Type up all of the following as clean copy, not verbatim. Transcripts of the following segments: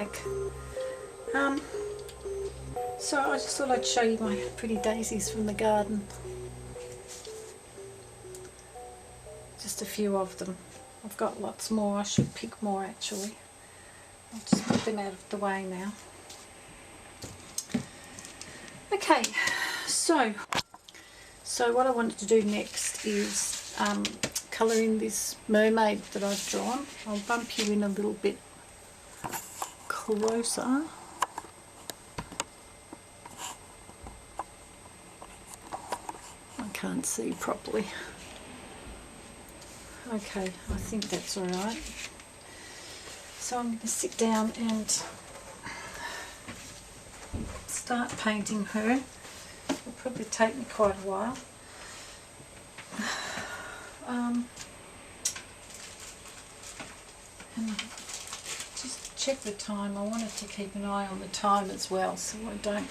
bag. So I just thought I'd show you my pretty daisies from the garden. Just a few of them. I've got lots more. I should pick more actually. I'll just put them out of the way now. Okay, so what I wanted to do next is colour in this mermaid that I've drawn. I'll bump you in a little bit closer. I can't see properly. Okay, I think that's alright. So I'm going to sit down and start painting her. It'll probably take me quite a while. And just check the time. I wanted to keep an eye on the time as well, so I don't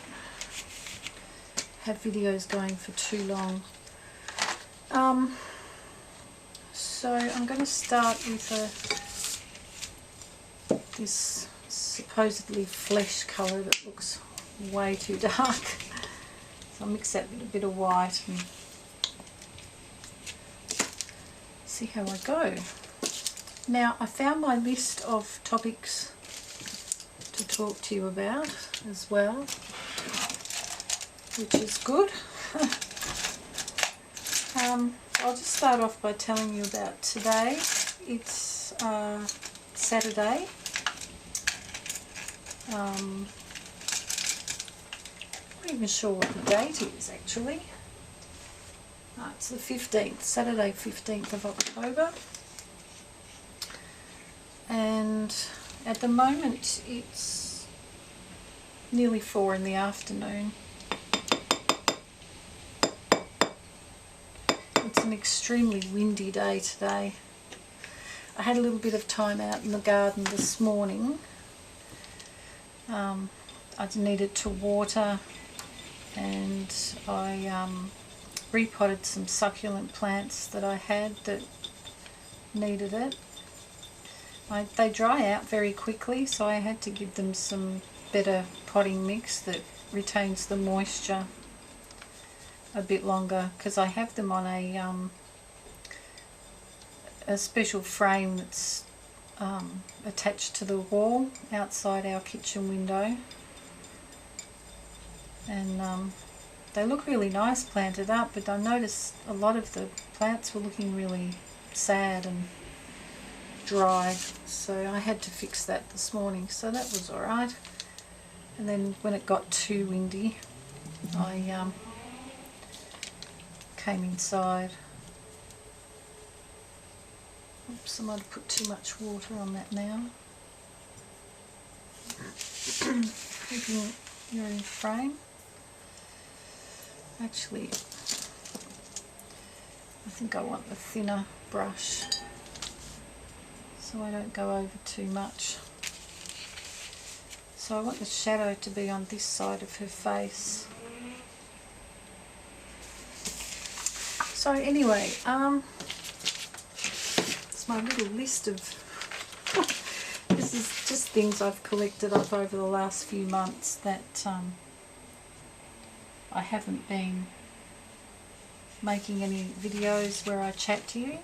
have videos going for too long. So I'm going to start with this supposedly flesh colour that looks way too dark. So I'll mix that with a bit of white and see how I go. Now I found my list of topics to talk to you about as well, which is good. I'll just start off by telling you about today. It's Saturday. I'm not even sure what the date is actually. It's the 15th, Saturday 15th of October. And at the moment it's nearly 4 in the afternoon. It's an extremely windy day today. I had a little bit of time out in the garden this morning. I needed to water, and I repotted some succulent plants that I had that needed it. They dry out very quickly, so I had to give them some better potting mix that retains the moisture a bit longer, because I have them on a special frame that's attached to the wall outside our kitchen window, and they look really nice planted up, but I noticed a lot of the plants were looking really sad and dry, so I had to fix that this morning, so that was alright. And then when it got too windy, I came inside. Oops, I might have put too much water on that now. Keeping your in frame. Actually, I think I want the thinner brush so I don't go over too much. So I want the shadow to be on this side of her face. So anyway, it's my little list of this is just things I've collected up over the last few months that I haven't been making any videos where I chat to you,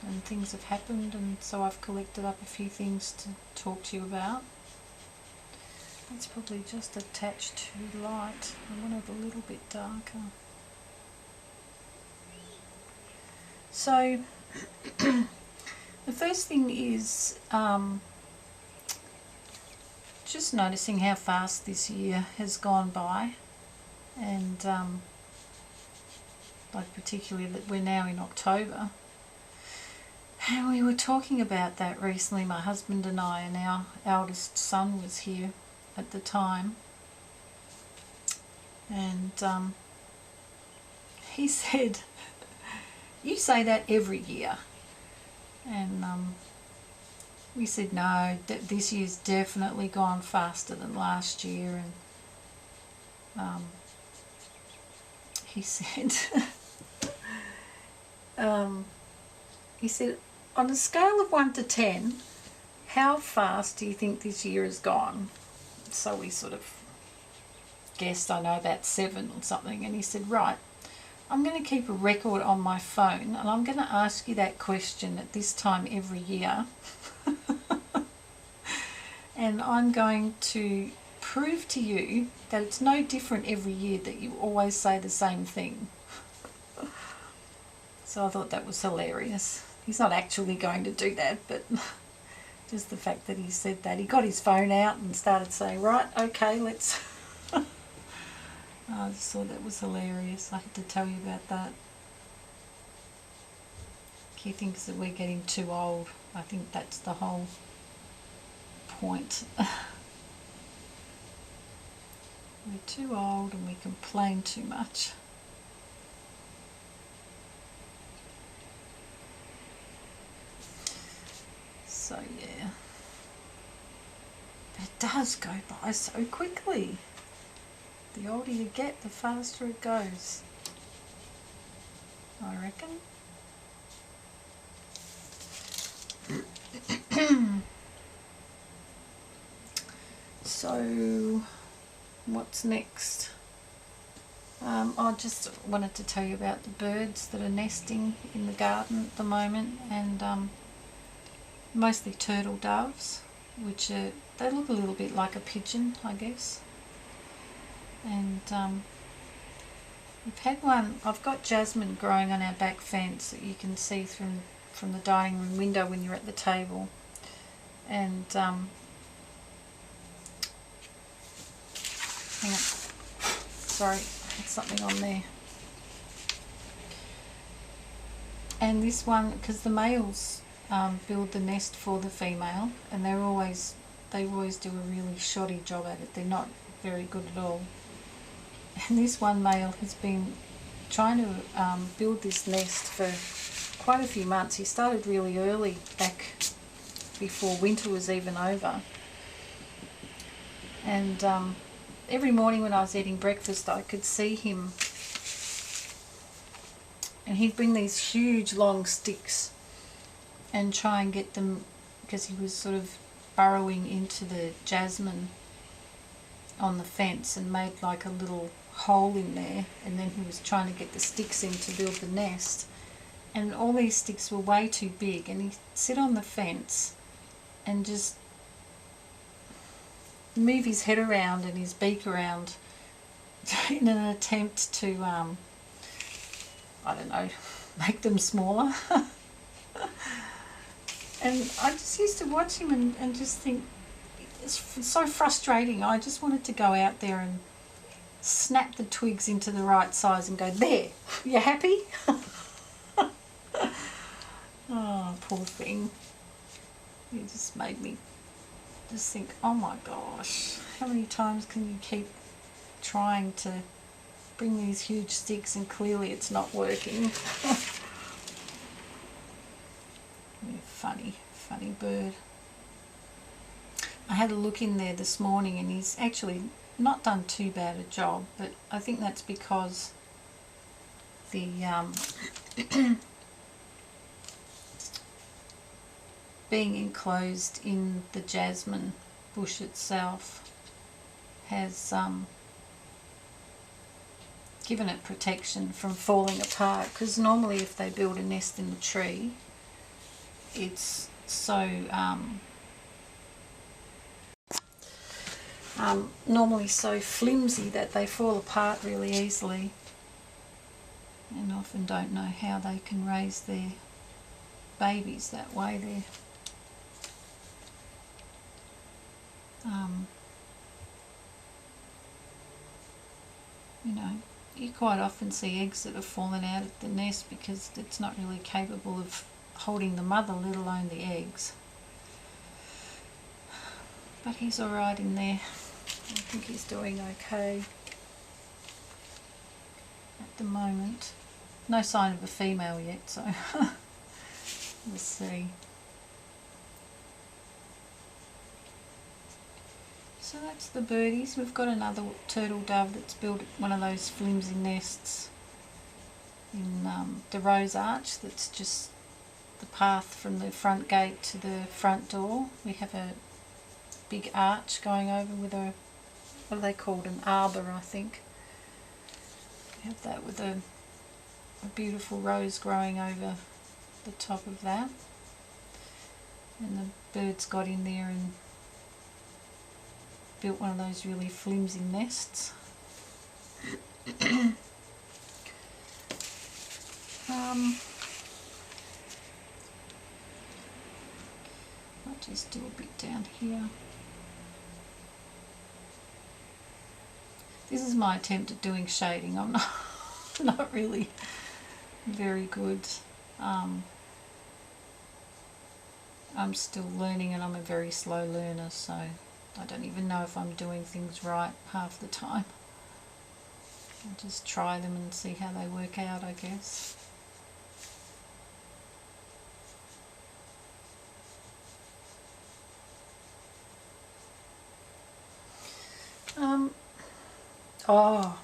and things have happened, and so I've collected up a few things to talk to you about. It's probably just a touch too light. I want it a little bit darker. So the first thing is just noticing how fast this year has gone by, and like particularly that we're now in October. And we were talking about that recently, my husband and I, and our eldest son was here at the time, and he said, "You say that every year." And we said, "No, this year's definitely gone faster than last year." And he said, he said, "On a scale of 1 to 10, how fast do you think this year has gone? So we sort of guessed, I know, about 7 or something. And he said, right, I'm going to keep a record on my phone and I'm going to ask you that question at this time every year. And I'm going to prove to you that it's no different every year, that you always say the same thing. So I thought that was hilarious. He's not actually going to do that, but just the fact that he said that. He got his phone out and started saying, right, okay, let's... I just thought that was hilarious. I had to tell you about that. He thinks that we're getting too old. I think that's the whole point. We're too old and we complain too much. So yeah, it does go by so quickly. The older you get, the faster it goes, I reckon. So what's next? I just wanted to tell you about the birds that are nesting in the garden at the moment, and mostly turtle doves, which are, they look a little bit like a pigeon, I guess. And we've had one, I've got jasmine growing on our back fence that you can see from the dining room window when you're at the table. And hang on, sorry, I had something on there. And this one, because the males build the nest for the female, and they always do a really shoddy job at it. They're not very good at all. And this one male has been trying to build this nest for quite a few months. He started really early, back before winter was even over. And every morning when I was eating breakfast, I could see him, and he'd bring these huge long sticks and try and get them, because he was sort of burrowing into the jasmine on the fence and made like a little hole in there, and then he was trying to get the sticks in to build the nest, and all these sticks were way too big, and he'd sit on the fence and just move his head around and his beak around in an attempt to I don't know, make them smaller. And I just used to watch him and just think, it's so frustrating. I just wanted to go out there and snap the twigs into the right size and go, there, you happy? Oh, poor thing. It just made me just think, oh my gosh, how many times can you keep trying to bring these huge sticks and clearly it's not working? Funny bird. I had a look in there this morning and he's actually not done too bad a job, but I think that's because the being enclosed in the jasmine bush itself has given it protection from falling apart, because normally if they build a nest in the tree, it's so normally so flimsy that they fall apart really easily, and often don't know how they can raise their babies that way. They're you know, you quite often see eggs that have fallen out of the nest because it's not really capable of holding the mother, let alone the eggs. But he's alright in there. I think he's doing okay at the moment. No sign of a female yet, so we'll see. So that's the birdies. We've got another turtle dove that's built one of those flimsy nests in the rose arch that's just the path from the front gate to the front door. We have a big arch going over with a, what are they called, an arbor, I think. We have that with a beautiful rose growing over the top of that. And the birds got in there and built one of those really flimsy nests. I'll just do a bit down here. This is my attempt at doing shading. I'm not really very good. I'm still learning, and I'm a very slow learner, so I don't even know if I'm doing things right half the time. I'll just try them and see how they work out, I guess. Oh,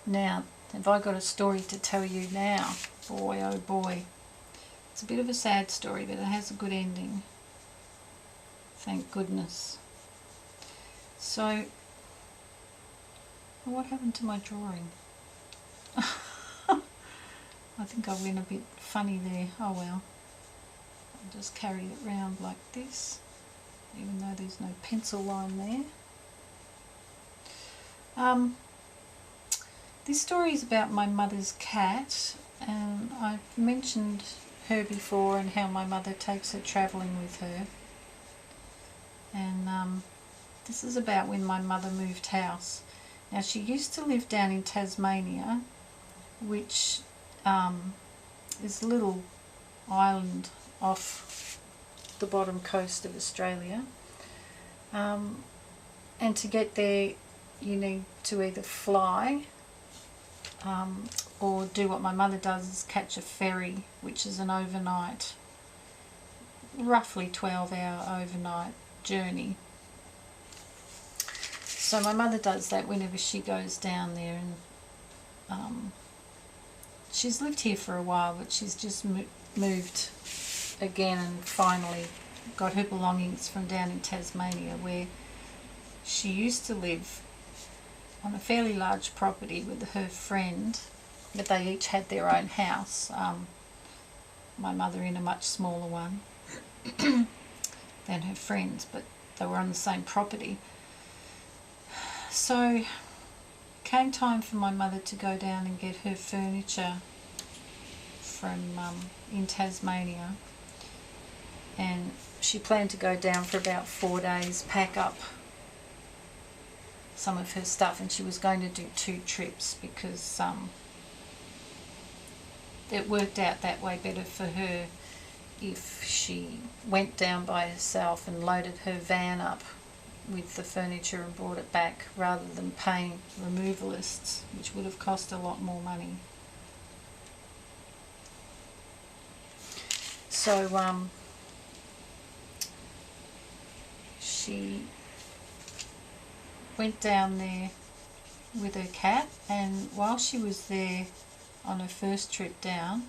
now, have I got a story to tell you now? Boy, oh boy. It's a bit of a sad story, but it has a good ending. Thank goodness. So, what happened to my drawing? I think I went a bit funny there. Oh well. I'll just carry it round like this, even though there's no pencil line there. This story is about my mother's cat, and I've mentioned her before and how my mother takes her travelling with her. And this is about when my mother moved house. Now, she used to live down in Tasmania, which is a little island off the bottom coast of Australia. And to get there, you need to either fly or do what my mother does, is catch a ferry, which is an overnight, roughly 12-hour overnight journey. So my mother does that whenever she goes down there, and she's lived here for a while, but she's just moved again and finally got her belongings from down in Tasmania, where she used to live on a fairly large property with her friend, but they each had their own house. My mother in a much smaller one than her friends, but they were on the same property. So came time for my mother to go down and get her furniture from in Tasmania, and she planned to go down for about 4 days, pack up some of her stuff, and she was going to do 2 trips because it worked out that way better for her if she went down by herself and loaded her van up with the furniture and brought it back, rather than paying removalists, which would have cost a lot more money. So she went down there with her cat, and while she was there on her first trip down,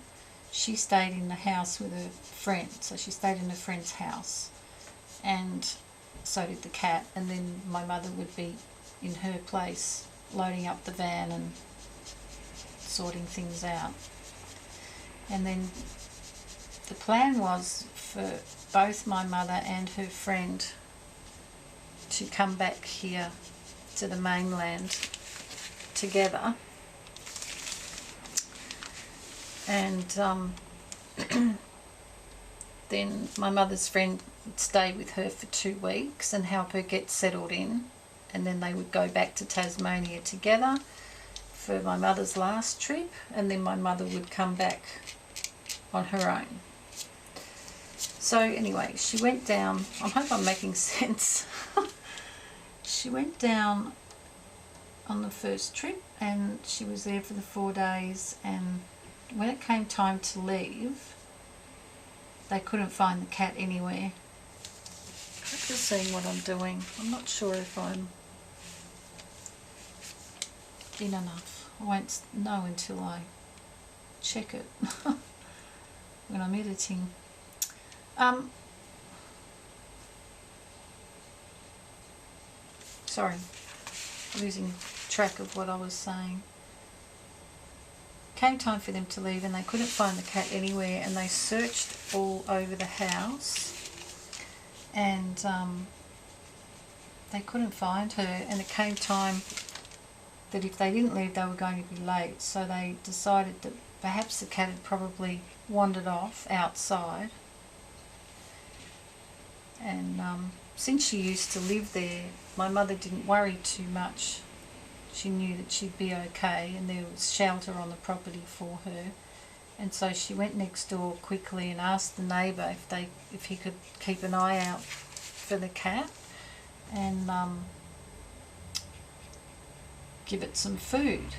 she stayed in the house with her friend. So she stayed in her friend's house, and so did the cat, and then my mother would be in her place loading up the van and sorting things out. And then the plan was for both my mother and her friend to come back here to the mainland together, and then my mother's friend would stay with her for 2 weeks and help her get settled in, and then they would go back to Tasmania together for my mother's last trip, and then my mother would come back on her own. So anyway, she went down. I hope I'm making sense. She went down on the first trip, and she was there for the 4 days, and when it came time to leave, they couldn't find the cat anywhere. I hope you're seeing what I'm doing. I'm not sure if I'm in enough. I won't know until I check it. when I'm editing. Sorry, losing track of what I was saying. Came time for them to leave and they couldn't find the cat anywhere, and they searched all over the house and they couldn't find her, and it came time that if they didn't leave they were going to be late, so they decided that perhaps the cat had probably wandered off outside. And since she used to live there, my mother didn't worry too much. She knew that she'd be okay and there was shelter on the property for her. And so she went next door quickly and asked the neighbour if he could keep an eye out for the cat and give it some food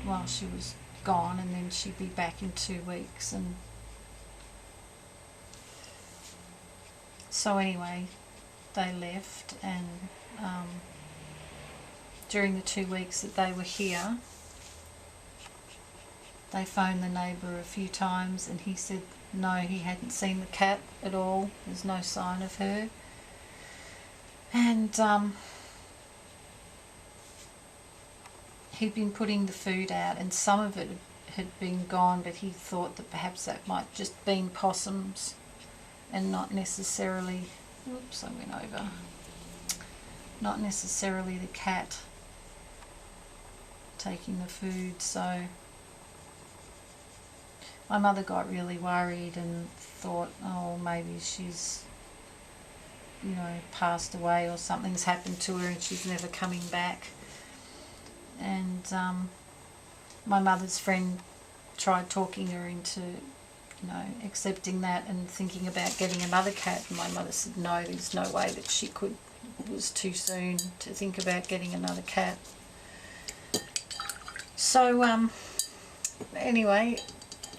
while she was gone, and then she'd be back in 2 weeks. And so anyway, they left, and during the 2 weeks that they were here, they phoned the neighbour a few times and he said no, he hadn't seen the cat at all. There's no sign of her. And he'd been putting the food out and some of it had been gone, but he thought that perhaps that might just been possums and not necessarily, oops, I went over, not necessarily the cat taking the food. So my mother got really worried and thought, oh, maybe she's, you know, passed away or something's happened to her and she's never coming back. And my mother's friend tried talking her into, you know, accepting that and thinking about getting another cat, and my mother said no, there's no way that she could, it was too soon to think about getting another cat. So anyway,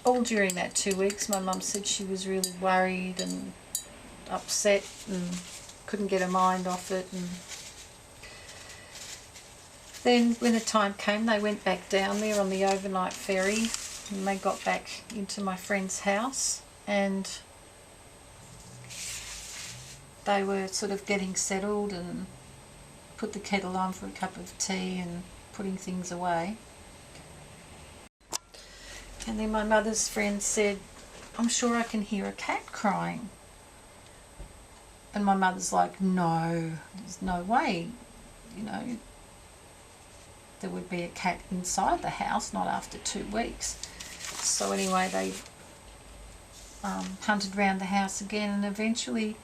all during that 2 weeks my mum said she was really worried and upset and couldn't get her mind off it. And then when the time came, they went back down there on the overnight ferry and they got back into my friend's house, and they were sort of getting settled and put the kettle on for a cup of tea and putting things away. And then my mother's friend said, I'm sure I can hear a cat crying. And my mother's like, no, there's no way, you know, there would be a cat inside the house, not after 2 weeks. So anyway, they hunted around the house again, and eventually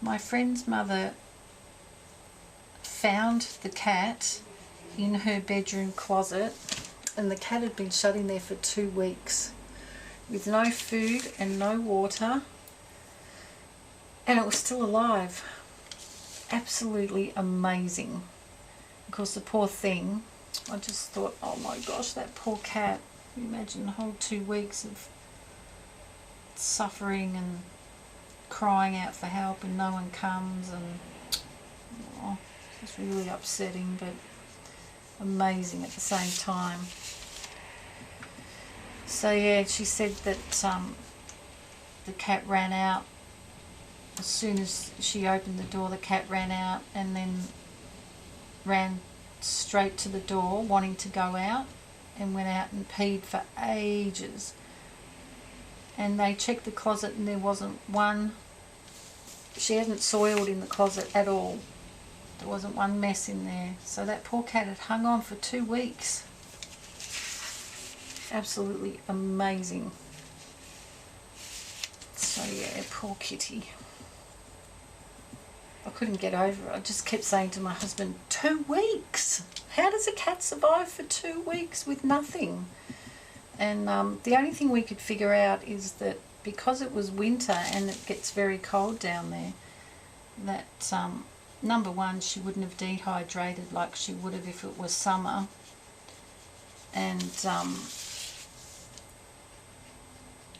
my friend's mother found the cat in her bedroom closet, and the cat had been shut in there for 2 weeks with no food and no water, and it was still alive. Absolutely amazing. Of course, the poor thing, I just thought, oh my gosh, that poor cat. Can you imagine a whole 2 weeks of suffering and crying out for help and no one comes, and oh, it's really upsetting but amazing at the same time. So yeah, she said that the cat ran out. As soon as she opened the door, the cat ran out and then ran straight to the door wanting to go out, and went out and peed for ages. And they checked the closet and there wasn't one, she hadn't soiled in the closet at all. There wasn't one mess in there. So that poor cat had hung on for 2 weeks. Absolutely amazing. So yeah, poor kitty. I couldn't get over it. I just kept saying to my husband, 2 weeks? How does a cat survive for 2 weeks with nothing? And the only thing we could figure out is that because it was winter and it gets very cold down there, that number one, she wouldn't have dehydrated like she would have if it was summer. And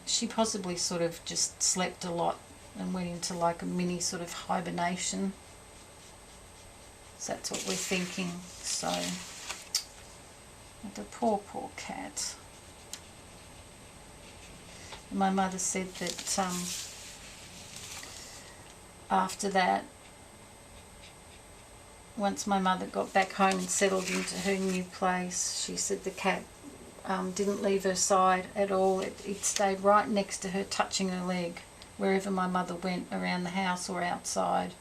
she possibly sort of just slept a lot and went into like a mini sort of hibernation. So that's what we're thinking. So the poor cat. my mother said that after that, once my mother got back home and settled into her new place, she said the cat didn't leave her side at all. It stayed right next to her, touching her leg wherever my mother went around the house or outside,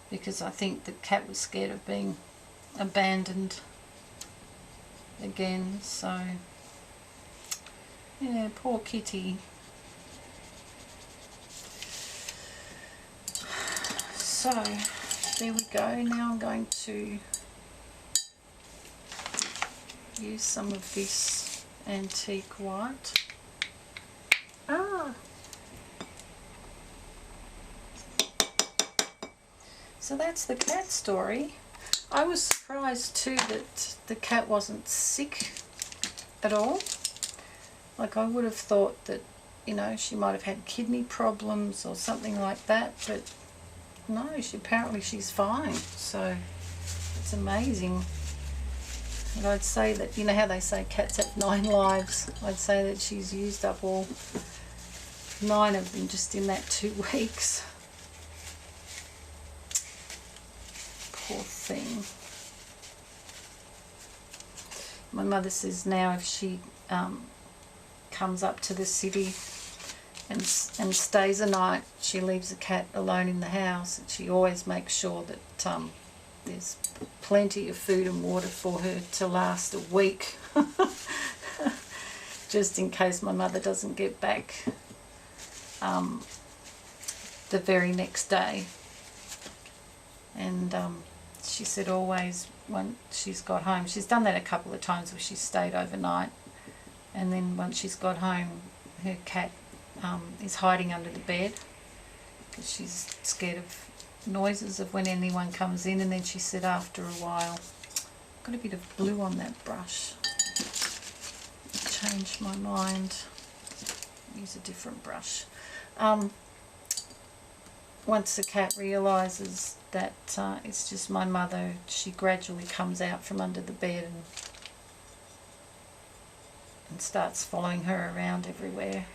because I think the cat was scared of being abandoned again. So yeah, poor kitty. So there we go. Now I'm going to use some of this antique white. So that's the cat story. I was surprised too that the cat wasn't sick at all. Like, I would have thought that, you know, she might have had kidney problems or something like that, but no, apparently she's fine. So it's amazing. And I'd say that, you know how they say cats have 9 lives? I'd say that she's used up all 9 of them just in that 2 weeks. Poor thing. My mother says now if she comes up to the city and stays a night, she leaves the cat alone in the house, and she always makes sure that there's plenty of food and water for her to last a week, just in case my mother doesn't get back the very next day. And she said always when she's got home, she's done that a couple of times where she's stayed overnight, and then once she's got home, her cat is hiding under the bed because she's scared of noises of when anyone comes in. And then she said after a while, got a bit of blue on that brush, changed my mind, use a different brush. Once the cat realises that it's just my mother, she gradually comes out from under the bed and starts following her around everywhere.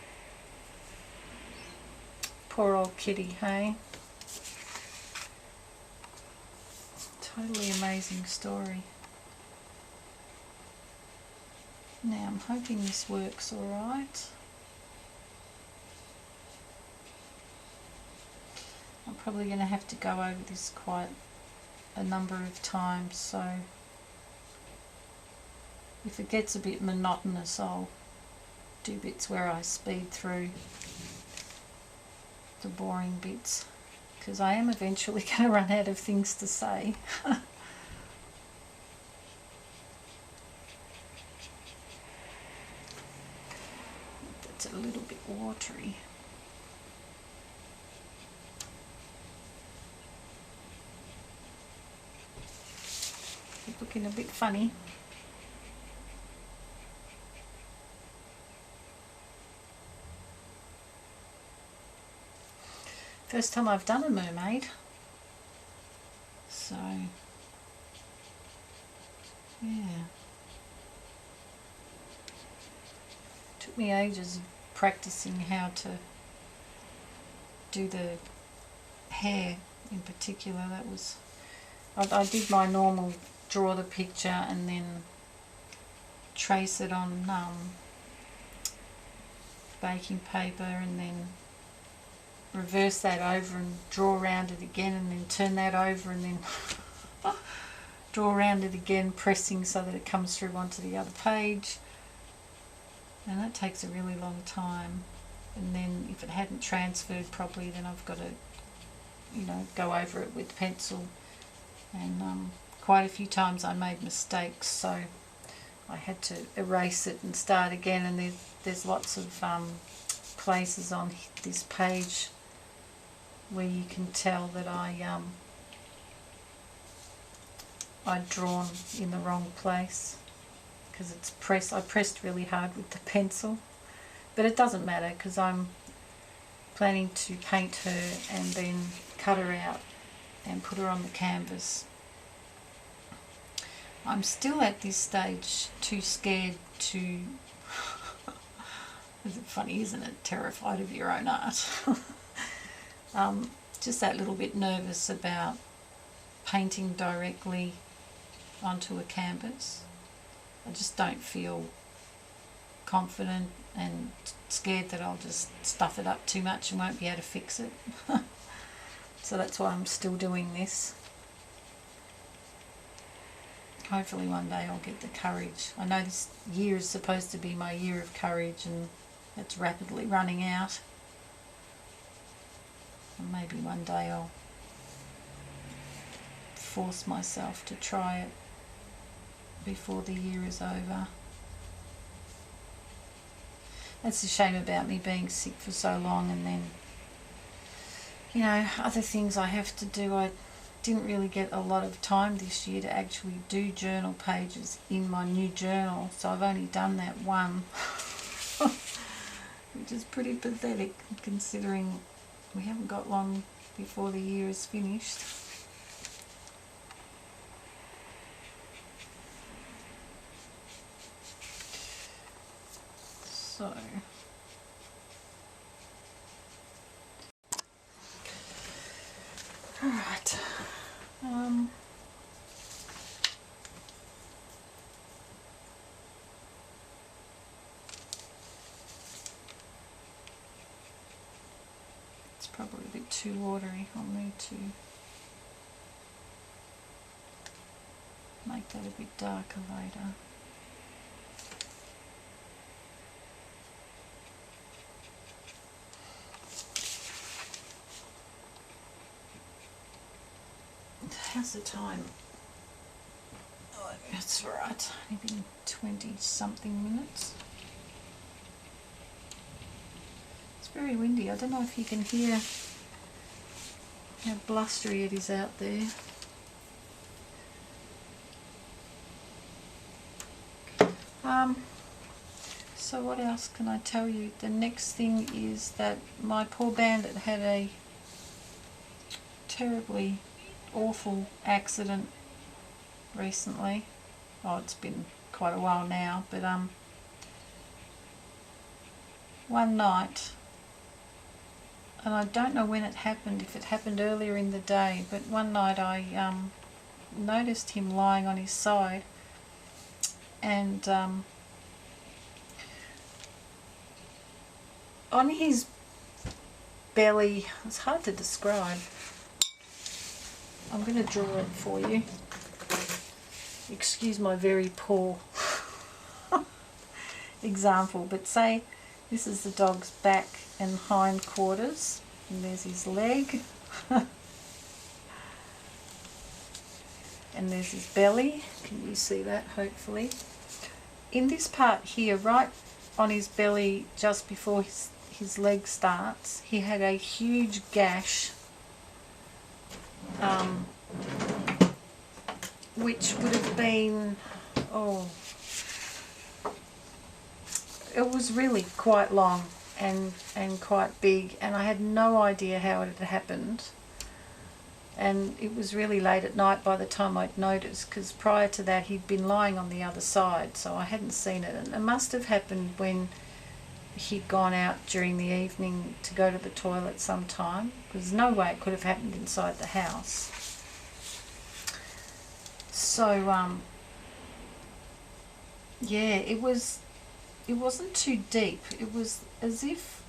Poor old kitty, hey? Totally amazing story. Now I'm hoping this works alright. I'm probably going to have to go over this quite a number of times, so if it gets a bit monotonous, I'll do bits where I speed through the boring bits, because I am eventually going to run out of things to say. That's a little bit watery. It's looking a bit funny. First time I've done a mermaid, so yeah. Took me ages practicing how to do the hair in particular. That was, I did my normal draw the picture and then trace it on baking paper, and then reverse that over and draw around it again, and then turn that over and then draw around it again, pressing so that it comes through onto the other page. And that takes a really long time. And then if it hadn't transferred properly, then I've got to, you know, go over it with pencil. And quite a few times I made mistakes, so I had to erase it and start again. And there's lots of places on this page where you can tell that I'd drawn in the wrong place, because it's I pressed really hard with the pencil. But it doesn't matter, because I'm planning to paint her and then cut her out and put her on the canvas. I'm still at this stage too scared to Isn't it funny, isn't it? Terrified of your own art. Just that little bit nervous about painting directly onto a canvas. I just don't feel confident and scared that I'll just stuff it up too much and won't be able to fix it. So that's why I'm still doing this. Hopefully one day I'll get the courage. I know this year is supposed to be my year of courage and it's rapidly running out. And maybe one day I'll force myself to try it before the year is over. That's a shame about me being sick for so long, and then, you know, other things I have to do. I didn't really get a lot of time this year to actually do journal pages in my new journal, so I've only done that one, which is pretty pathetic considering we haven't got long before the year is finished. So alright, it's probably a bit too watery. I'll need to make that a bit darker later. How's the time? Oh, that's right. Only been 20 something minutes. It's very windy. I don't know if you can hear how blustery it is out there. So what else can I tell you? The next thing is that my poor bandit had a terribly awful accident recently. Oh, it's been quite a while now, but one night, and I don't know when it happened, if it happened earlier in the day, but one night I noticed him lying on his side, and on his belly, it's hard to describe. I'm going to draw it for you. Excuse my very poor example, but say this is the dog's back and hind quarters, and there's his leg, and there's his belly. Can you see that, hopefully? In this part here, right on his belly, just before his leg starts, he had a huge gash, which would have been, it was really quite long and quite big, and I had no idea how it had happened, and it was really late at night by the time I'd noticed, because prior to that he'd been lying on the other side, so I hadn't seen it, and it must have happened when he'd gone out during the evening to go to the toilet sometime, because there's no way it could have happened inside the house. So yeah, it wasn't too deep. It was as if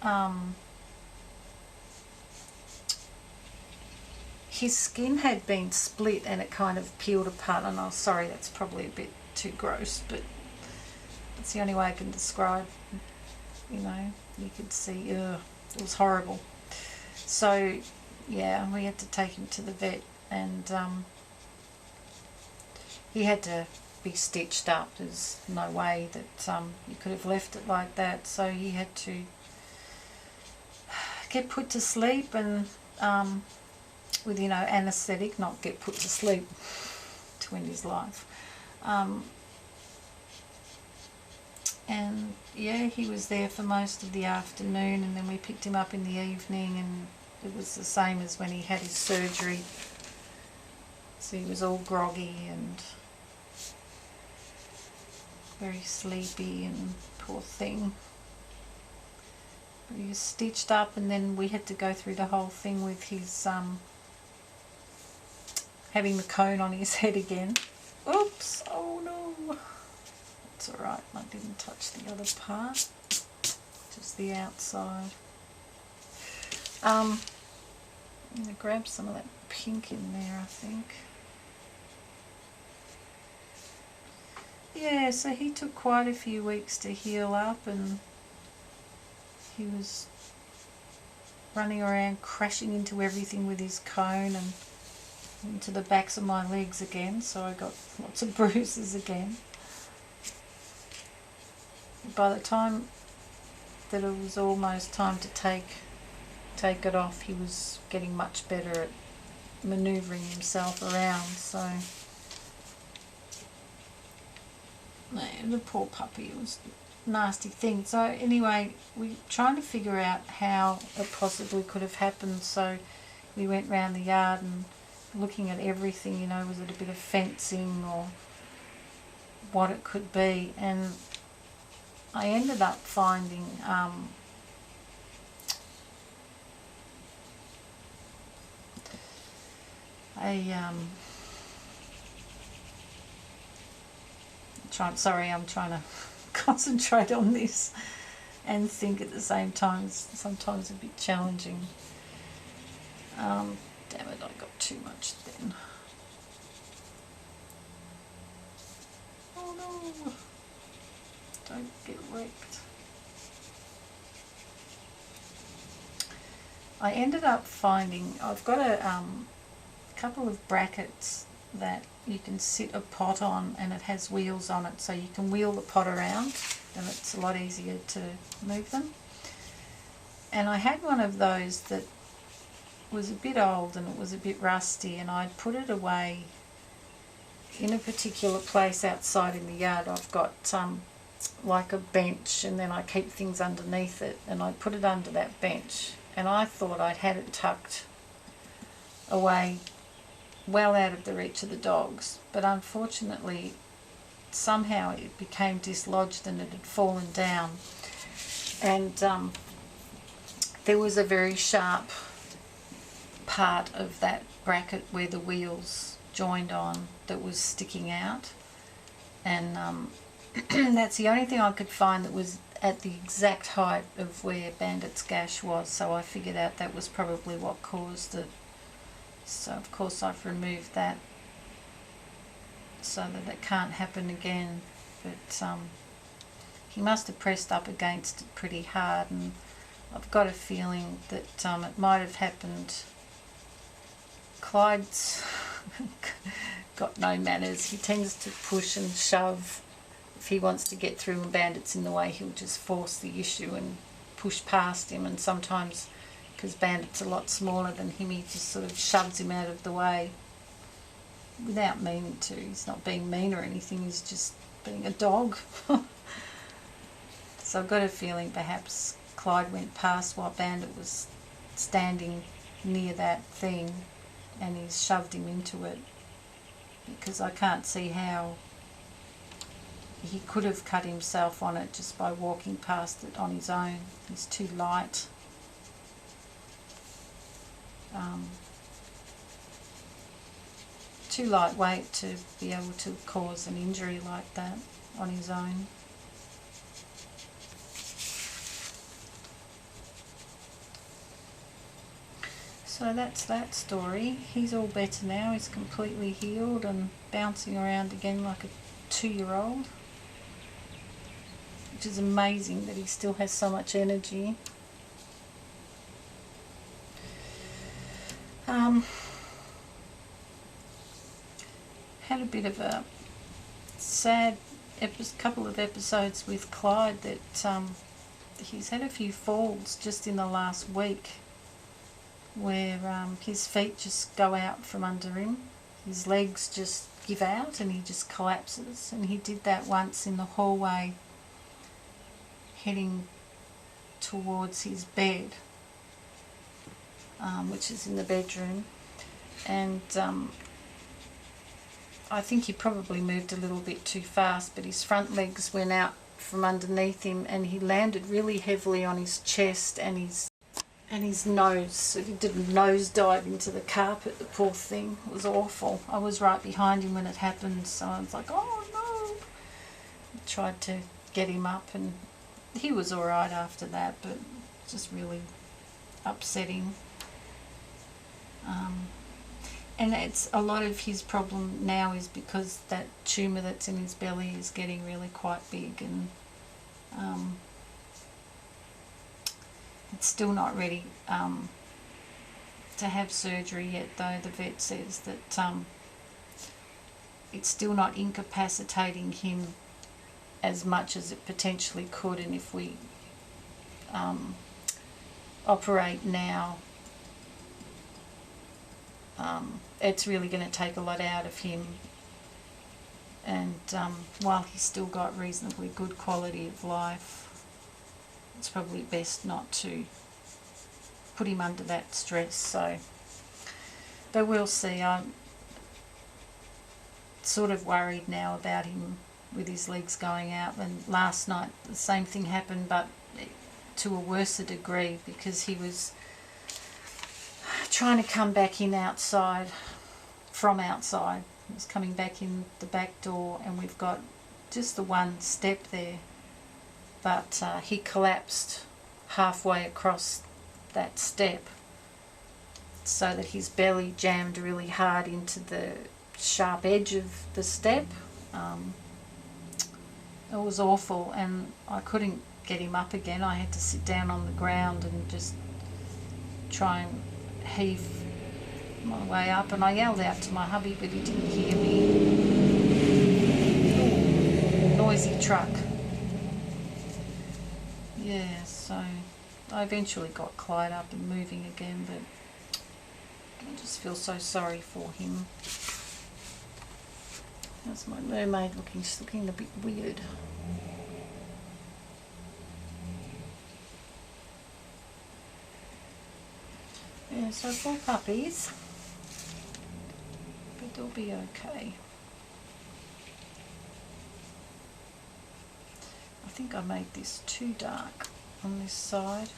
his skin had been split and it kind of peeled apart. And I'm sorry, that's probably a bit too gross, but it's the only way I can describe. You know, you could see, it was horrible. So yeah, we had to take him to the vet, and he had to be stitched up. There's no way that you could have left it like that, so he had to get put to sleep, and with, you know, anaesthetic, not get put to sleep to end his life. And yeah, he was there for most of the afternoon, and then we picked him up in the evening, and it was the same as when he had his surgery. So he was all groggy and very sleepy, and poor thing. was stitched up, and then we had to go through the whole thing with his having the cone on his head again. Oops, oh no. It's alright, I didn't touch the other part, just the outside. I'm going to grab some of that pink in there, I think. Yeah, so he took quite a few weeks to heal up, and he was running around crashing into everything with his cone and into the backs of my legs again, so I got lots of bruises again. By the time that it was almost time to take it off, he was getting much better at manoeuvring himself around, so the poor puppy, it was a nasty thing. So anyway, we trying to figure out how it possibly could have happened, so we went round the yard and looking at everything, you know, was it a bit of fencing or what it could be, and I ended up finding I'm trying to concentrate on this and think at the same time. It's sometimes a bit challenging. Damn it, I got too much then. Oh no, don't get wrecked. I ended up finding, I've got a couple of brackets that you can sit a pot on, and it has wheels on it, so you can wheel the pot around and it's a lot easier to move them. And I had one of those that was a bit old and it was a bit rusty, and I'd put it away in a particular place outside in the yard. I've got like a bench, and then I keep things underneath it, and I put it under that bench, and I thought I'd had it tucked away well out of the reach of the dogs, but unfortunately somehow it became dislodged and it had fallen down, and there was a very sharp part of that bracket where the wheels joined on that was sticking out, and that's the only thing I could find that was at the exact height of where Bandit's gash was, so I figured out that was probably what caused it. So of course I've removed that so that it can't happen again, but he must have pressed up against it pretty hard, and I've got a feeling that it might have happened. Clyde's got no manners. He tends to push and shove. If he wants to get through and Bandit's in the way, he'll just force the issue and push past him, and sometimes, because Bandit's a lot smaller than him, he just sort of shoves him out of the way without meaning to. He's not being mean or anything, he's just being a dog. So I've got a feeling perhaps Clyde went past while Bandit was standing near that thing, and he's shoved him into it, because I can't see how he could have cut himself on it just by walking past it on his own. He's too light. Too lightweight to be able to cause an injury like that on his own. So that's that story. He's all better now. He's completely healed and bouncing around again like a 2-year-old, which is amazing that he still has so much energy. Had a bit of a sad couple of episodes with Clyde that he's had a few falls just in the last week where his feet just go out from under him, his legs just give out and he just collapses, and he did that once in the hallway heading towards his bed, which is in the bedroom, and I think he probably moved a little bit too fast, but his front legs went out from underneath him, and he landed really heavily on his chest and his nose. So he did a nosedive into the carpet, the poor thing. It was awful. I was right behind him when it happened, so I was like, oh no. I tried to get him up, and he was alright after that, but just really upsetting. And it's a lot of his problem now is because that tumour that's in his belly is getting really quite big, and it's still not ready to have surgery yet, though. The vet says that it's still not incapacitating him as much as it potentially could, and if we operate now, it's really going to take a lot out of him, and while he's still got reasonably good quality of life, it's probably best not to put him under that stress. So, but we'll see. I'm sort of worried now about him with his legs going out, and last night the same thing happened, but to a worse degree, because he was trying to come back in outside, from outside. He was coming back in the back door, and we've got just the one step there, but he collapsed halfway across that step, so that his belly jammed really hard into the sharp edge of the step. It was awful, and I couldn't get him up again. I had to sit down on the ground and just try and heave my way up, and I yelled out to my hubby, but he didn't hear me. Ooh, noisy truck. Yeah, so I eventually got Clyde up and moving again, but I just feel so sorry for him. That's my mermaid looking. She's looking a bit weird. Yeah, so 4 puppies, but they'll be okay. I think I made this too dark on this side.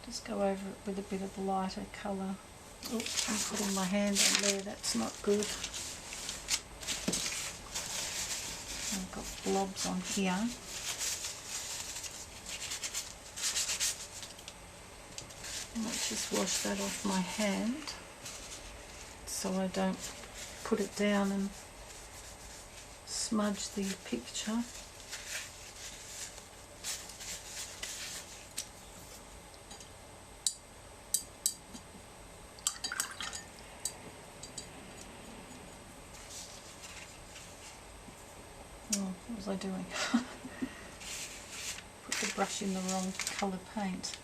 Just go over it with a bit of lighter colour. Oops, I'm putting my hand on there, that's not good. I've got blobs on here. Let's just wash that off my hand so I don't put it down and smudge the picture. Oh, what was I doing? Put the brush in the wrong colour paint.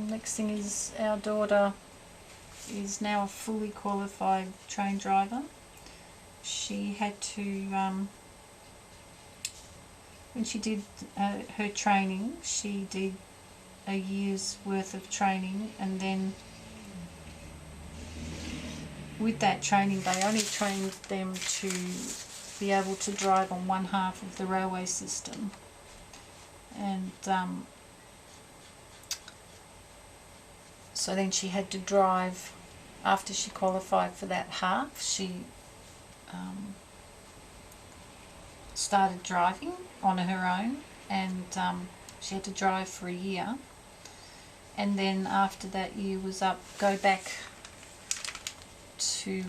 Next thing is our daughter is now a fully qualified train driver. She had to, when she did her training, she did a year's worth of training, and then with that training they only trained them to be able to drive on one half of the railway system, and so then she had to drive, after she qualified for that half, she started driving on her own, and she had to drive for a year, and then after that year was up, go back to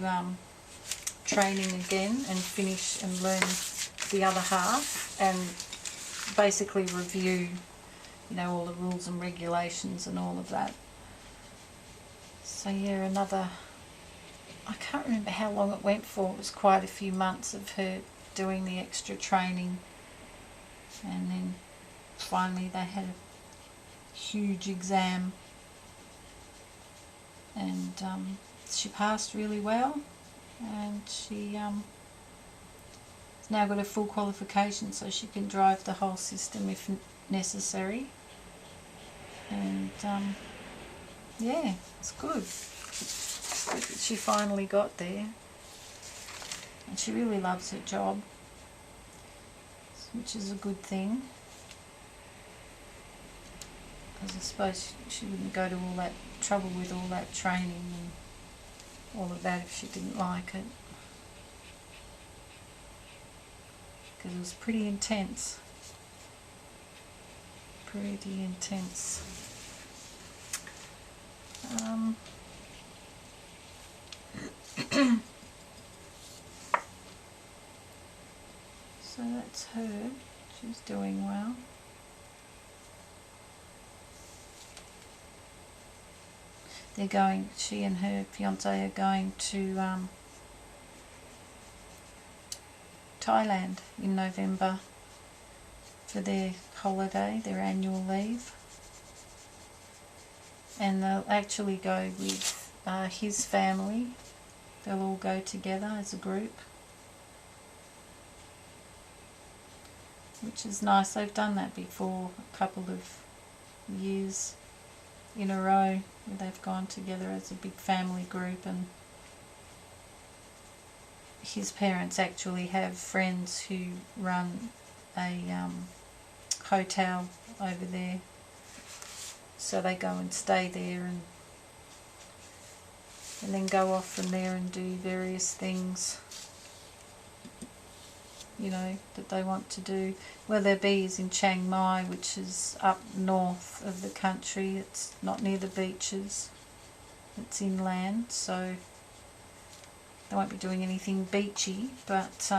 training again and finish and learn the other half, and basically review, you know, all the rules and regulations and all of that. So yeah, another, I can't remember how long it went for. It was quite a few months of her doing the extra training. and then finally they had a huge exam, and she passed really well, and she has now got a full qualification, so she can drive the whole system if necessary. And yeah, it's good. It's good that she finally got there, and she really loves her job, which is a good thing, because I suppose she wouldn't go to all that trouble with all that training and all of that if she didn't like it, because it was pretty intense. Pretty intense. So that's her. She's doing well. They're going, she and her fiance are going to Thailand in November for their holiday, their annual leave. And they'll actually go with his family. They'll all go together as a group, which is nice. They've done that before, a couple of years in a row, where they've gone together as a big family group. And his parents actually have friends who run a hotel over there, so they go and stay there, and then go off from there and do various things, you know, that they want to do. Where their bee is in Chiang Mai, which is up north of the country. It's not near the beaches, it's inland, so they won't be doing anything beachy. But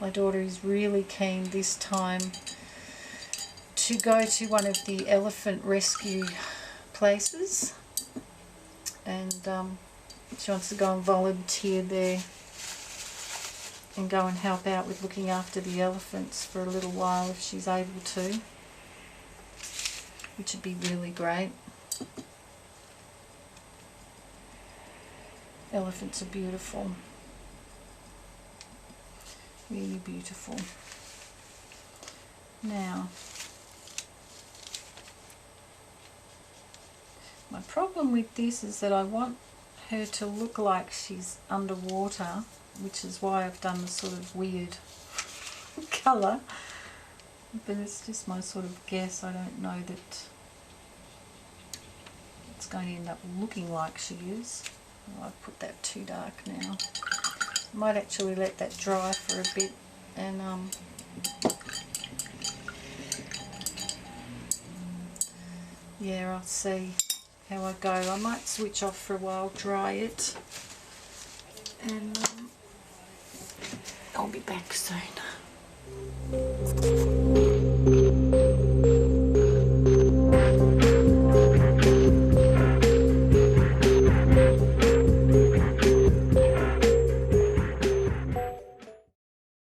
my daughter is really keen this time to go to one of the elephant rescue places, and she wants to go and volunteer there and go and help out with looking after the elephants for a little while if she's able to, which would be really great. Elephants are beautiful, really beautiful. Now, my problem with this is that I want her to look like she's underwater, which is why I've done the sort of weird colour, but it's just my sort of guess. I don't know that it's going to end up looking like she is. Oh, I've put that too dark now. I might actually let that dry for a bit, and yeah, I'll see how I go. I might switch off for a while, dry it, and I'll be back soon.